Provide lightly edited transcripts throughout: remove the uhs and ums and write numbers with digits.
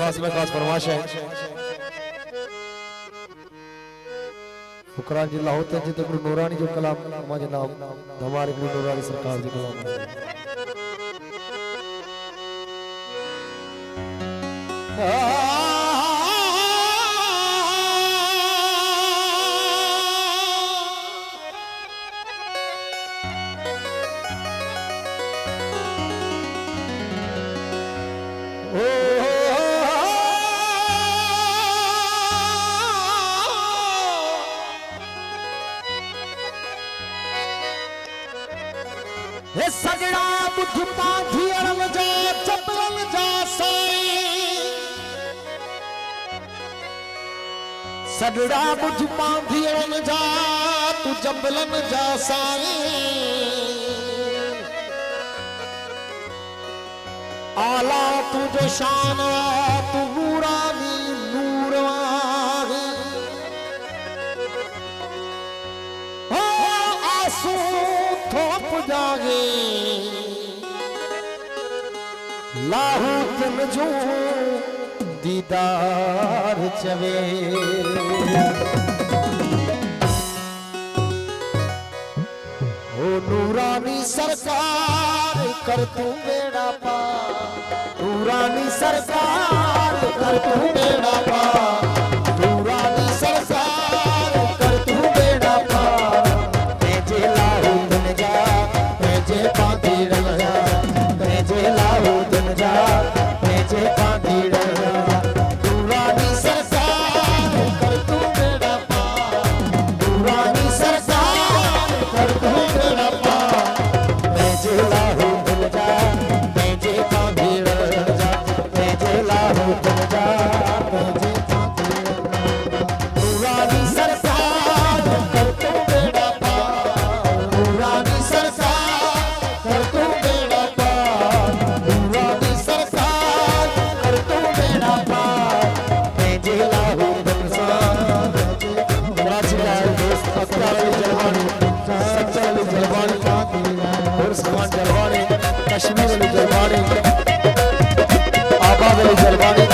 खास में खास फरमाश है फुकरान जिला होते हैं जितने नूरानी जो कलाम हमारे नाम हमारे नूरानी सरकार जी कलाम हे सगड़ा बुद्ध पाधी अरम जा चपरन जा साई सगड़ा बुद्ध पाधी अरम जा तू जबलन जा साई आला तू जो शान तू नूरानी नूरवानी हो आंसू थोप जागे लाहू तन जो दीदार चवे हो नूरानी सरकार कर तू बेड़ा पार नूरानी सरकार कर तू बेड़ा पार नूरानी सरकार कर तू बेड़ा पार तेजे लाहू तन जा तेजे पांधी रंगा तेजे लाहू तन जा तेजे पांधी रंगा नूरानी सरकार कर तू बेड़ा पार नूरानी सरकार कर तू बेड़ा पार तेजे लाहू तन जा तेजे पांधी रंगा तेजे लाहू तन जा तेजे पांधी रंगा नूरानी सरकार कर तू बेड़ा पार नूरानी सरकार कर तू बेड़ा पार नूरानी सरकार कर तू बेड़ा पार तेजे लाहू तन जा कराची का दोस्त अख्तर अली जलवानी सच्चा अली जलवानी और सलमान जलवानी कश्मीर अली जलवानी आबाद अली जलवानी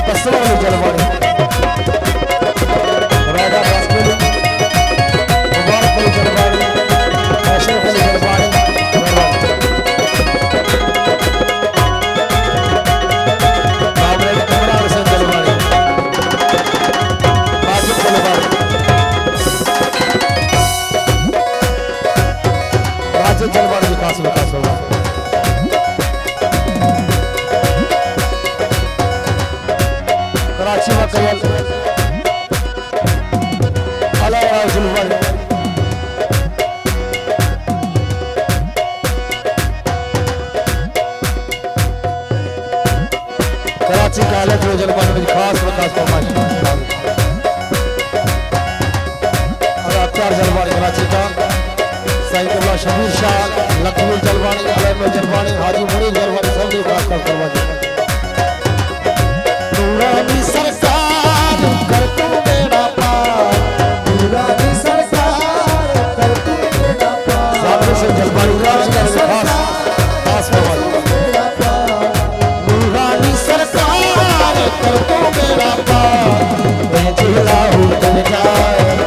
तस्वर अली जलवानी राजा बास्केली मुबारक अली जलवानी अशरफ अली जलवानी कामरेड कमरा हुसैन जलवानी आसिफ जलवानी राजा जलवानी खास विकास होगा कराची में कयल अलावा जुलवानी कराची का अलग जलवानी में खास विकास फरमाइश और अख्तर जलवानी कराची का सईदुल्लाह शबीर शाह लखनऊ जलवानी अलैम जलवानी हाजी मुनीर जलवानी सब ने खास कर फरमाइश नूरानी सरकार कर तू बेड़ा पार नूरानी सरकार कर तू बेड़ा पार सामने से जलवानी खास खास फरमाइश नूरानी सरकार कर तू बेड़ा पार तेजे लाहू तन जा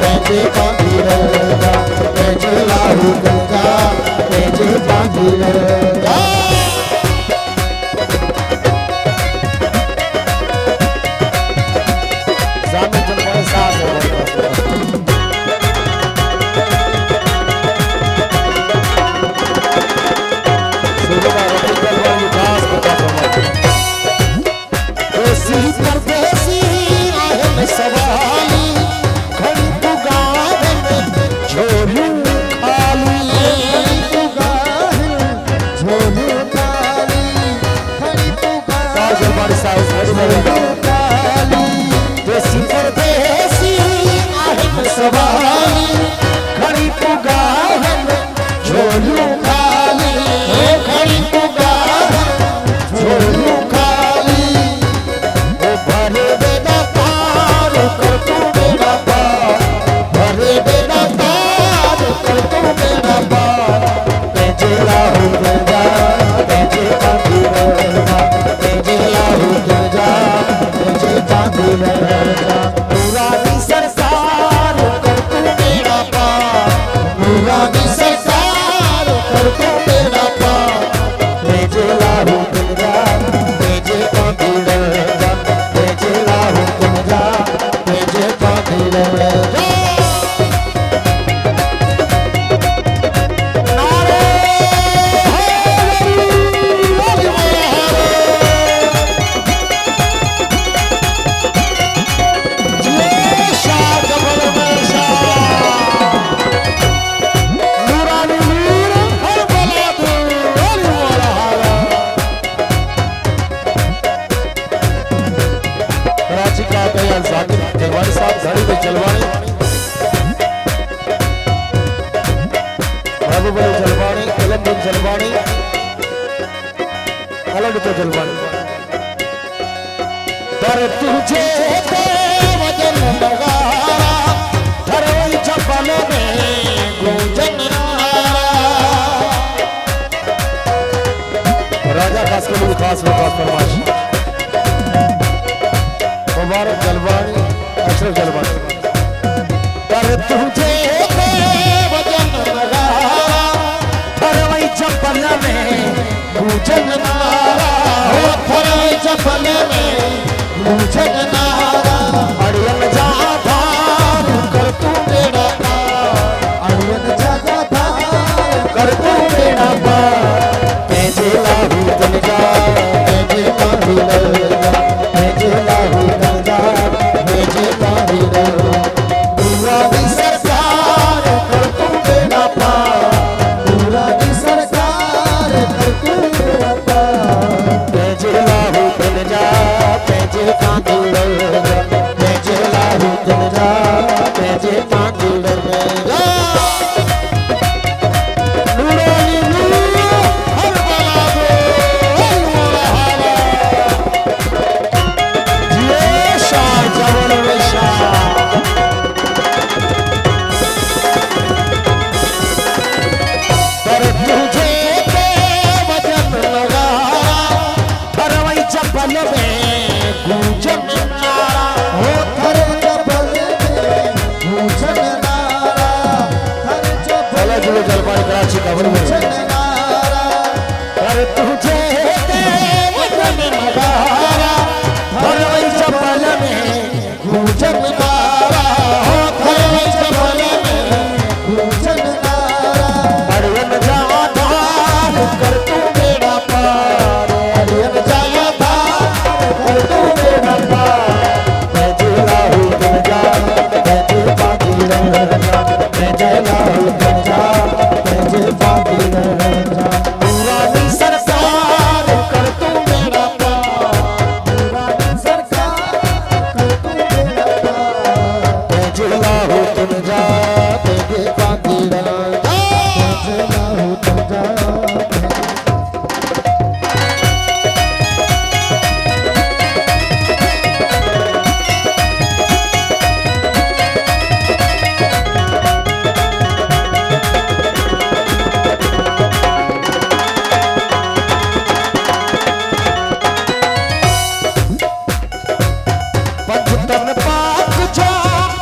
तेजे पांधी रंगा तेजे लाहू तन जा तेजे पांधी रंगा जाने जलवानी साथ है सुबह रफी जलवानी खास बता ऐसी परदेसी आहम सवाली खड़ी तू गावन झोलू खाली तू गावन झोलू खाली खड़ी तू गावन जलवानी साथ खाली देसी परदेसी आहम सवाली खड़ी तू गावन झोलू खाली खड़ी तू गावन झोलू खाली भरे बेड़ा पार कर तू बेड़ा पार भरे बेड़ा पार कर तू बेड़ा पार तेजे लाहू तन जा तेजे पांधी रंगा तेजे लाहू तन जा लाल साकिब जलवानी साहब धड़ी में जलवानी बाबूबली जलवानी कलमदीन जलवानी अलग तो जलवानी पर तुझे वजन लगाया धरवई चपल में गूंजन राजा खास के लिए खास फरमाइश मुबारक जलवानी अशरफ जलवानी पर तुझे वजन लगाया धरवई चपल में गूंजन नारा हो धरवई चपल में गूंजन नारा अड़ियल जाधार कर तू मेरा अड़ियल जाधार कर तू मेरा पैजे लाहू तन जा पैजे लाहू तन जा पैजे लाहू तन जा पैजे लाहू तन पूरा की सरकार कर तू मेरा पूरा की सरकार कर तू मेरा पैजे लाहू तन जा पैजे कांदू पैजे लाहू तन जा पैजे कांदू जलवानी कराची खबर में पर तुझे वजन लगाया धरवई चपल में गूंजन नारा हो धरवई चपल में गूंजन नारा अड़ियल जाधार कर तू मेरा पार अड़ियल जाधार कर तू मेरा पार पैजे लाहू तन जा पैजे बाकी रह जा पैजे लाहू तन जा पैजे बाकी रह जा पूरा की सरकार कर तू मेरा पूरा की सरकार कर तू मेरा पैजे लाहू तन जा पैजे बाकी रह जा पैजे लाहू तन जा पंचतन पाक जो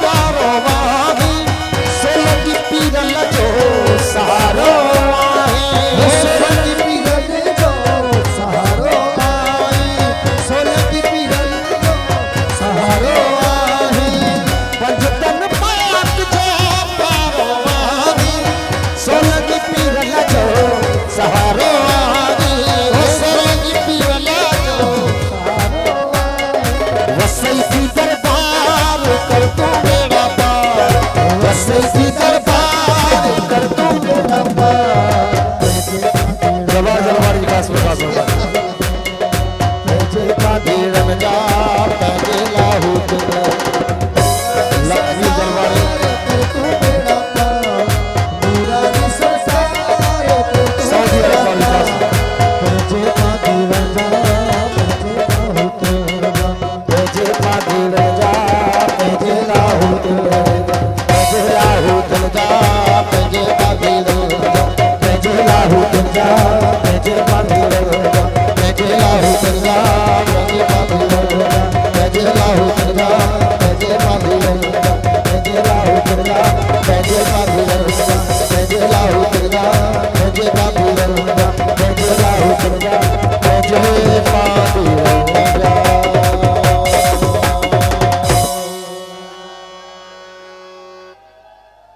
कारोबारी सोलगी पीरल जो सहारो आए सोलगी पीरल जो सहारो आए सोलगी पीरल जो सहारो आए पंचतन पाक जो कारोबारी सोलगी पीरल जो सहारो आए सोलगी पीरल जो वसई की दरबार कर तू मेरा पार वसई की दरबार कर तू मेरा पार जलवानी खास होगा पैजे का दीरन जा पैजे लाहू तन लक्ष्मी जलवानी कर तू मेरा पार पूरा की सरकार कर तू सऊदी अरब वाली खास पैजे का दीरन जा पैजे लाहू तन पैजे लाहू तन जा पैजे लाहू तन जा पैजे लाहू तन जा पैजे लाहू तन जा पैजे लाहू तन जा